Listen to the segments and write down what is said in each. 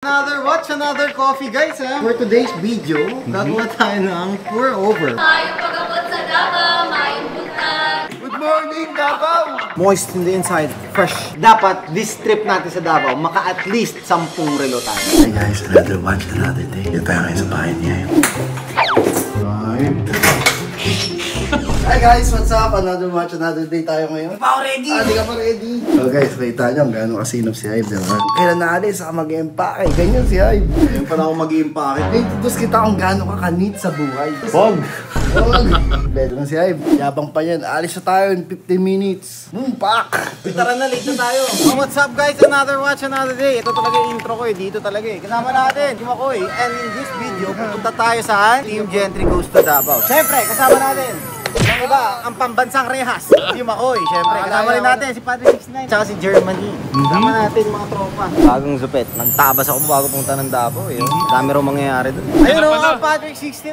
Another coffee guys ha. For today's video, gagawa tayo ng pour over. Mayong pagabot sa Davao, mayong buntag. Good morning Davao! Moist in the inside, fresh. Dapat this trip natin sa Davao, maka at least 10 relo tayo. Hey guys, another watch, another day. Dito tayo ngayon sa bahay niya. Hi guys, what's up? Another watch, another day tayo ngayon. Di pa ako ready! Di ka pa ready? So guys, nakita nyo ang gano'ng kasinop si Hype, diba? Kailan naalis, saka mag-empake. Ganyan si Hype. Ngayon pa na ako mag-iimpake. Eh, tutos kita kung gano'ng kakanit sa buhay. Bog! Beto na si Hype. Yabang pa yan. Alis na tayo in 15 minutes. Pak! Tara na, late na tayo. What's up guys? Another watch, another day. Ito talaga yung intro ko eh. Dito talaga eh. Kasama natin, si Makoy. And in this video, pupunta tayo sa Team Gentry Goes to Davao. Siyempre, kasama natin. Yung iba, ang pambansang rehas. Si Makoy, siyempre. Kasama rin natin si Padre 69. Tsaka si Germany. Kasama natin mga tropa. Bagong zupet. Nagtabas ako bago punta ng Davao eh. Dami rin mangyayari doon. Ayun o, Padre 69.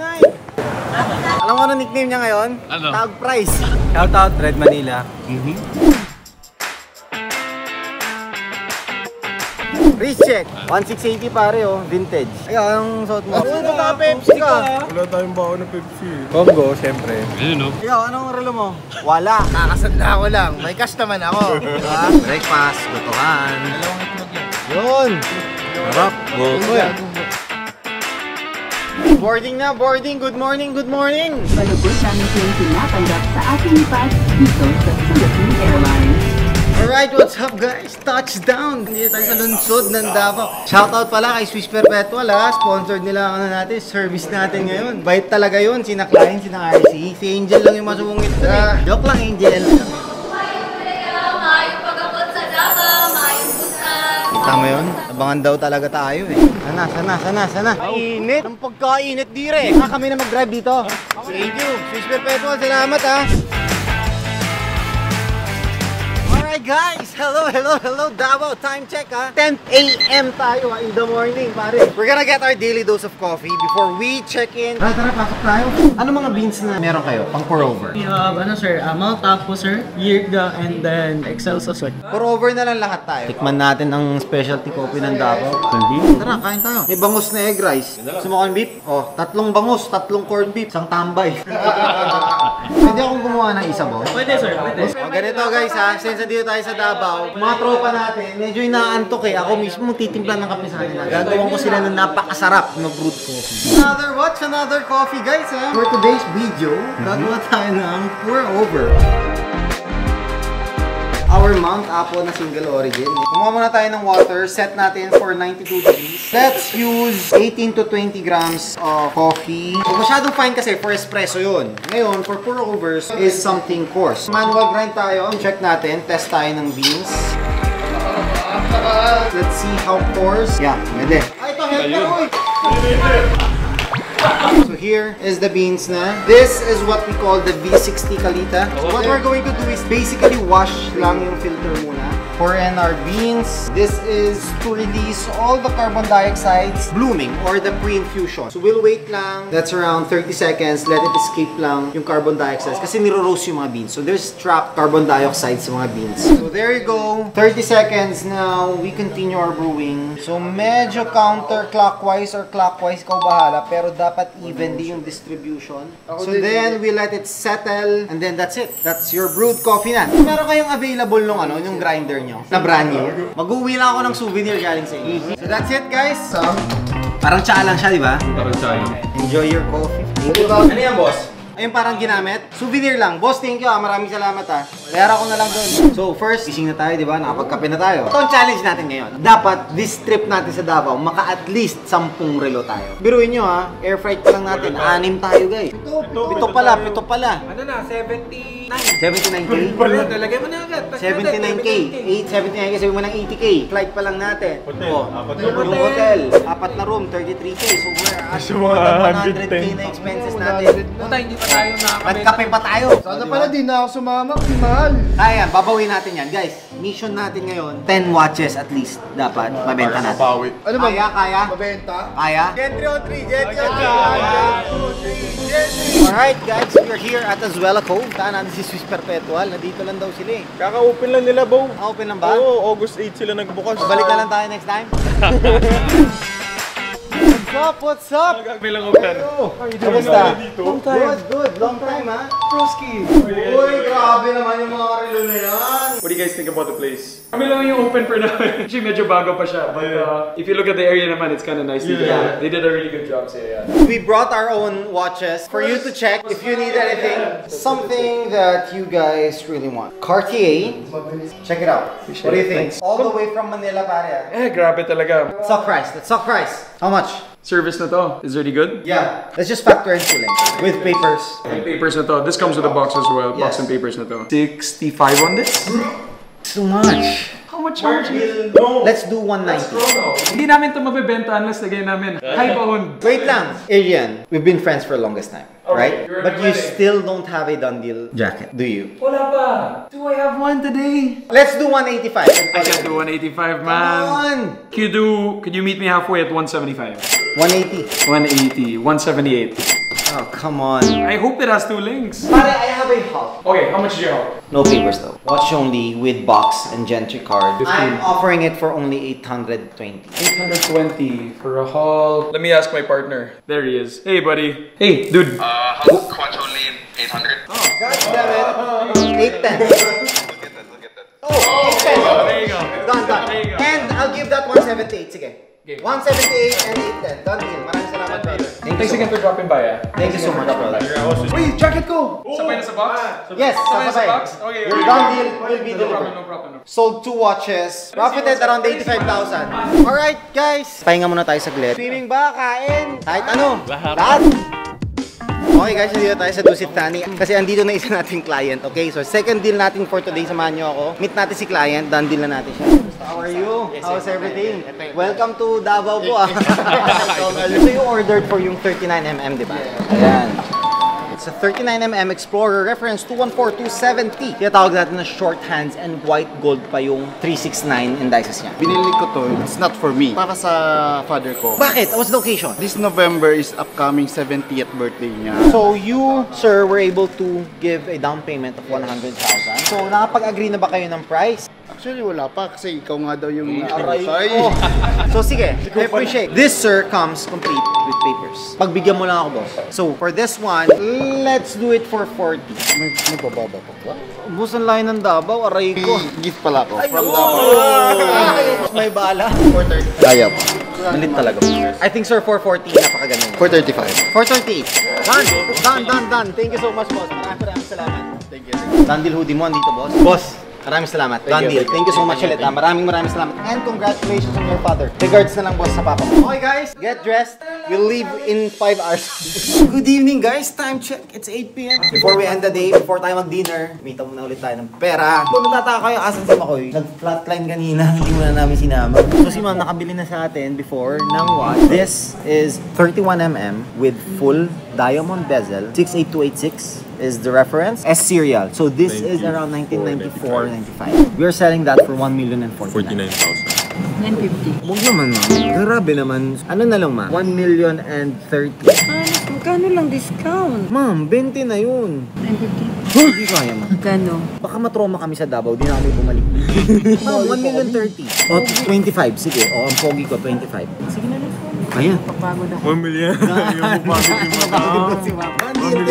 Alam mo ano nickname niya ngayon? Ano? Tag Price. Shoutout Red Manila. Wrist check. 1680 pare oh, vintage. Ayun, anong suot mo? Ano ba Pepsi ka? Wala tayong baon ng Pepsi. Congo, siyempre. Ayun o. Ayun, anong relo mo? Wala. Nakasanda ako lang. May cash naman ako. Diba? Breakfast, lutuhan. Dalawang itlog yan. Yun! Harap, goto yan. Boarding na, boarding. Good morning, good morning. Malubos namin kayong tinatanggap sa ating pass dito sa Philippine Airlines. Alright, what's up guys? Touchdown! Hindi tayo sa lungsod ng Davao. Shoutout pala kay Swiss Perpetual ha. Sponsored nila ang ano natin, service natin ngayon. Bait talaga yun, sina Klein, sina RC. Si Angel lang yung masungit doon eh. Joke lang Angel. Mayong pagabot sa Davao, mayong buntag. Kita mo yun? Abangan daw talaga tayo eh. Sana. Init! Ang pagkainit dire. Kami na mag-drive dito. Thank you. Swiss Perpetual, salamat ha. Alright guys, hello Davao, time check ha, 10 AM tayo ha, in the morning pare. We're gonna get our daily dose of coffee before we check in. Tara, pasok tayo. Ano mga beans na meron kayo, pang pour over? We have, sir, Mount Apo, sir, Yirga, and then Excelsa, sir. Pour over na lang lahat tayo. Tikman natin ang specialty coffee ng Davao. Tara, kain tayo. May bangus na egg rice. Gusto mo kang beef? Oh, 3 bangus, 3 corned beef, 1 tambay. Pwede akong gumawa ng isa, boss? Pwede, sir, pwede. O ganito guys ha, since dito tayo sa Davao, mga tropa natin, medyo inaantok eh. Ako mismo titimpla ng kape sa kanila. Gagawin ko sila ng napakasarap na brewed coffee. Another coffee guys ha. For today's video, gagawa tayo ng pour over. Our Mount Apo na single origin. Kumuha muna tayo ng water, set natin for 92 degrees. Let's use 18 to 20 grams of coffee. Kung masyadong fine kasi for espresso yun. Ngayon, for pour overs is something coarse. Manual grind tayo, check natin, test tayo ng beans. Let's see how coarse. Yeah, pwede. Ay, ito, help na, uy! So here is the beans na. This is what we call the V60 Kalita. What we're going to do is basically wash lang yung filter muna. Pour in our beans. This is to release all the carbon dioxides blooming or the pre-infusion. So we'll wait lang. That's around 30 seconds. Let it escape lang yung carbon dioxide. Kasi niro-roast yung mga beans. So there's trapped carbon dioxide sa mga beans. So there you go. 30 seconds now. We continue our brewing. So medyo counterclockwise or clockwise, ikaw bahala. Pero dapat evenly yung distribution. So then we let it settle. And then that's it. That's your brewed coffee na. Meron kayong available nung ano, yung grinder nyo na brand new. Mag-uwi lang ako ng souvenir galing sa inyo. So that's it guys. Parang tsaa lang siya, di ba? Parang tayo. Enjoy your coffee. Ano yan, boss? Ayun parang ginamit. Souvenir lang. Boss, thank you ah. Maraming salamat ah. Layara ko na lang doon. So first, gising na tayo, di ba? Nakapagkape na tayo. Ito ang challenge natin ngayon. Dapat this trip natin sa Davao, maka at least 10 relo tayo. Biruin nyo ha, air freight pa lang natin. 6 tayo guys. Pito pala. Ano na, 79. 79K? Talagay mo na agad. 79K. 79K, sabi mo ng 80K. Flight pa lang natin. Oh, yung hotel. 4 na room, 33K. So we're at 100K na expenses natin. Puta, hindi pa tayo nakakabit. Magkape pa tayo. Sana pala di na ako sumama, mahal. Kaya, babawin natin yan. Guys, mission natin ngayon, 10 watches at least dapat mabenta natin. Ano ba? Kaya? Mabenta? Kaya? Gentry on 3, Gentry on 3. Alright guys, we're here at Azuela Cove. Taan natin si Swiss Perpetual. Nandito lang daw sila eh. Kaka-open lang nila, Bo. Open lang ba? Oo, August 8 sila nagbukas. Balik na lang tayo next time. up? What's up? Bilang open. Kamusta? Good. Long time, ha? Broski. Uy, grabe naman yung mga relo na yan. What do you guys think about the place? Kami lang yung open for namin. Actually, medyo bago pa siya. But if you look at the area naman, it's kind of nice. Yeah. They did a really good job. So yeah. We brought our own watches for you to check if you need anything. Something that you guys really want. Cartier. Check it out. What do you think? All the way from Manila, pare. Grabe talaga. Let's talk price. Let's talk price. How much? Service na to. Is really good? Yeah. Let's just factor in tooling. With papers. Papers na to. This comes with a box as well. Box Yes. and papers na to. 65 on this? Too much. How much charge? Let's do 190. Hindi namin ito mabibenta unless lagay namin high-owned. Wait lang. Arian, we've been friends for the longest time. Right? You're But you ready. still don't have a done deal jacket, do you? Wala pa. Do I have one today? Let's do 185. I can't do 185, man. Come on. Could you meet me halfway at 175? 180. 180, 178. Oh, come on. I hope it has two links. Pare, I have a Hulk. Okay, how much is your help? No papers though. Watch only with box and gentry card. I'm offering it for only 820. 820 for a haul. Let me ask my partner. There he is. Hey, buddy. Hey, dude. Quancho only 800. God damn it. 810. Oh, 810. There you go. Done. There you go. And I'll give that 178. Sige. 178 and 810. Done deal. Maraming salamat, brother. Thanks again for dropping by, ah. Thank you so much, brother. Wait, jacket ko! Sabay na sa box? Yes, Sabay na sa sabay. box? Okay. Your done deal will be No delivered. problem. Sold 2 watches. Profited around 85,000. Alright, guys. Pahinga muna tayo saglit. Swimming ba? Kain? Kahit ano? Lahat. Okay guys, nandito tayo sa Dusit Thani kasi andito na isa nating client, okay? So second deal natin for today, samahan nyo ako. Meet natin si client, done deal na natin siya. How are you? How's everything? Welcome to Davao po ah. So you ordered for yung 39mm, di ba? Ayan. It's a 39mm Explorer reference 214270. Tinatawag natin na short hands and white gold pa yung 369 indices niya. Binili ko to, it's not for me. Para sa father ko. Bakit? What's the occasion? This November is upcoming 70th birthday niya. So you, sir, were able to give a down payment of 100,000. So nakapag-agree na ba kayo ng price? Actually, wala pa kasi ikaw nga daw yung Aray Ay. ko. So sige, I appreciate. This, sir, comes complete with papers. Pagbigyan mo lang ako, boss. So for this one, let's do it for 40. May bababa pa ba? Boss, ang layo ng Davao, aray ko. Gift pala ako. From Oh! May bala. 430. Kaya po. Malit talaga. I think, sir, 440, napakaganda. 435. 438. Done. Thank you so much, boss. Maraming salamat. Thank you. Dandil hoodie mo, andito, boss. Boss, maraming salamat. Dandil, thank you so much ulit. Maraming salamat. And congratulations on your father. Regards na lang, boss, sa papa mo. Okay, guys, get dressed. We'll leave in 5 hours. Good evening, guys. Time check. It's 8 p.m. Before we end the day, before tayo mag-dinner, mita muna ulit tayo ng pera. Kung natataka kayo, asan si Makoy? Nag-flatline kanina, hindi mo na namin sinama. So si ma'am nakabili na sa atin before ng watch. This is 31mm with full diamond bezel. 68286 is the reference. S serial. So this is around 1994-95. We are selling that for 1,049,000. 950. Huwag naman, ma'am. Grabe naman. Ano na lang, ma'am? 1,030,000. Magkano lang discount? Ma'am, 20 na yun. 950. Hindi kaya, ma'am. Magkano? Baka matroma kami sa Davao, di na kami bumalik. Ma'am, 1,030,000. O, 25. Sige. O, ang pogi ko, 25. Sige na lang. Ayan. Pagpagod ako. 1 million. Thank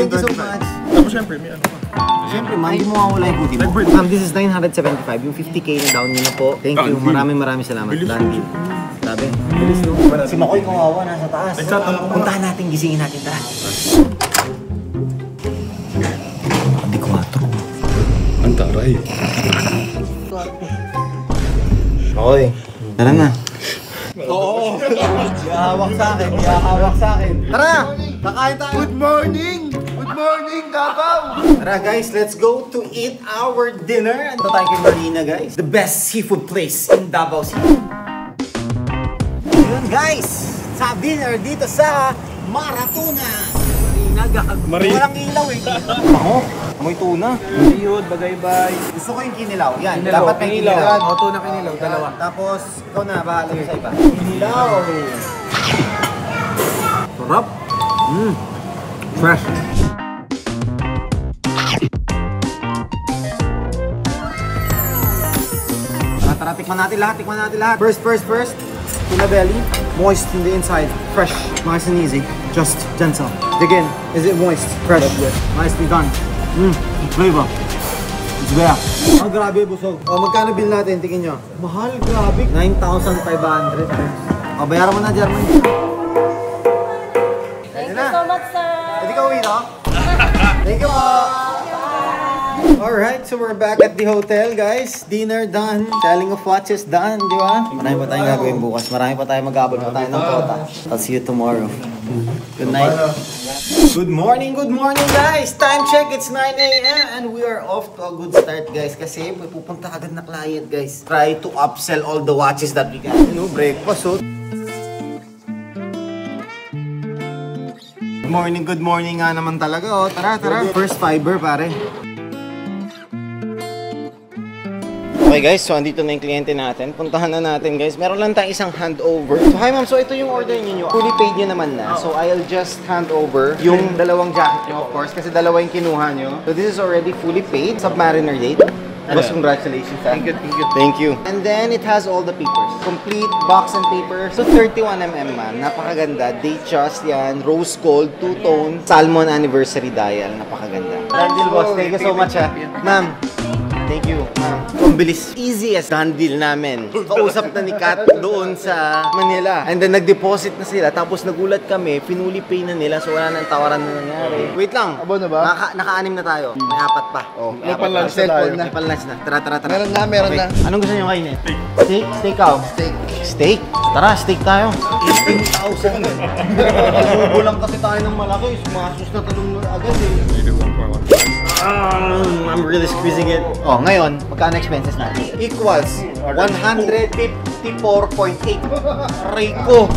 you so much. Tapos syempre, may ano pa. Siyempre, ma'am, di mo mawala yung hoodie mo. Ma'am, this is 975. Yung 50K na down nyo na po. Thank you. Maraming salamat. Done. Sabi. Bilis no. Si Makoy kawawa, nasa taas. Puntahan natin, gisingin natin. Tara. Hindi ko matro. Ang taray. Makoy, tara na. Oo. Ihahawak sa akin. Tara! Kakain tayo. Good morning, Davao! Tara guys, let's go to eat our dinner. Ito tayo kay Marina guys. The best seafood place in Davao City. Yun guys, sa dinner dito sa Maratuna. Marina. Walang ilaw eh. Ako, amoy tuna. Yun, bagay-bay. Gusto ko yung kinilaw. Yan, Kinilaw, dapat may kinilaw. kinilaw. O, tuna kinilaw, dalawa. Tapos, ikaw na, bahala sa iba. Kinilaw. Sarap. Fresh. Tara, tikman natin lahat. First. Tuna belly, moist in the inside, fresh, nice and easy. Just gentle. Dig in. Is it moist? Fresh. Nicely done. Flavor. It's there. Oh, grabe, busog. Oh, magkano bill natin? Tingin nyo. Mahal, grabe. 9,500. Oh, bayaran mo na, German. Thank you so much, sir. Pwede ka uwi, no? Thank you po. Alright, so we're back at the hotel, guys. Dinner done. Selling of watches done, di ba? Marami pa tayong gagawin bukas. Marami pa tayong mag-abot pa tayo ng kota. I'll see you tomorrow. Good night. Good morning, guys! Time check, it's 9 a.m. and we are off to a good start, guys. Kasi may pupunta agad na client, guys. Try to upsell all the watches that we can. You know, breakfast, so. Good morning nga naman talaga, oh. Tara. First fiber, pare. Okay guys, so andito na yung kliyente natin. Puntahan na natin guys. Meron lang tayong isang handover. So hi ma'am, so ito yung order niyo. Fully paid nyo naman na. So I'll just hand over yung dalawang jacket nyo, of course, kasi dalawa yung kinuha nyo. So this is already fully paid. Submariner date. Boss, congratulations. Thank you. And then it has all the papers. Complete box and paper. So 31mm ma'am. Napakaganda. Date trust yan. Rose gold, two-tone, salmon anniversary dial. Napakaganda. Deal boss. Thank you so much ha. Ma'am. Thank you, ma'am. Ang bilis. Easiest done deal namin. Kausap na ni Kat doon sa Manila. And then nag-deposit na sila. Tapos nagulat kami, pinuli pay na nila. So wala nang tawaran na nangyari. Wait lang. Abo na ba? Naka-anim na tayo. May apat pa. May pan-lunch na tayo. May pan-lunch na. Tara. Meron na. Anong gusto nyo kainin? Steak? Steak. Steak? Tara, steak tayo. 18,000. Subo lang kasi tayo ng malaki. Sumasus na talong agad eh. I'm really squeezing it. Oh, ngayon, magkano expenses natin? Equals 154.8. Rico!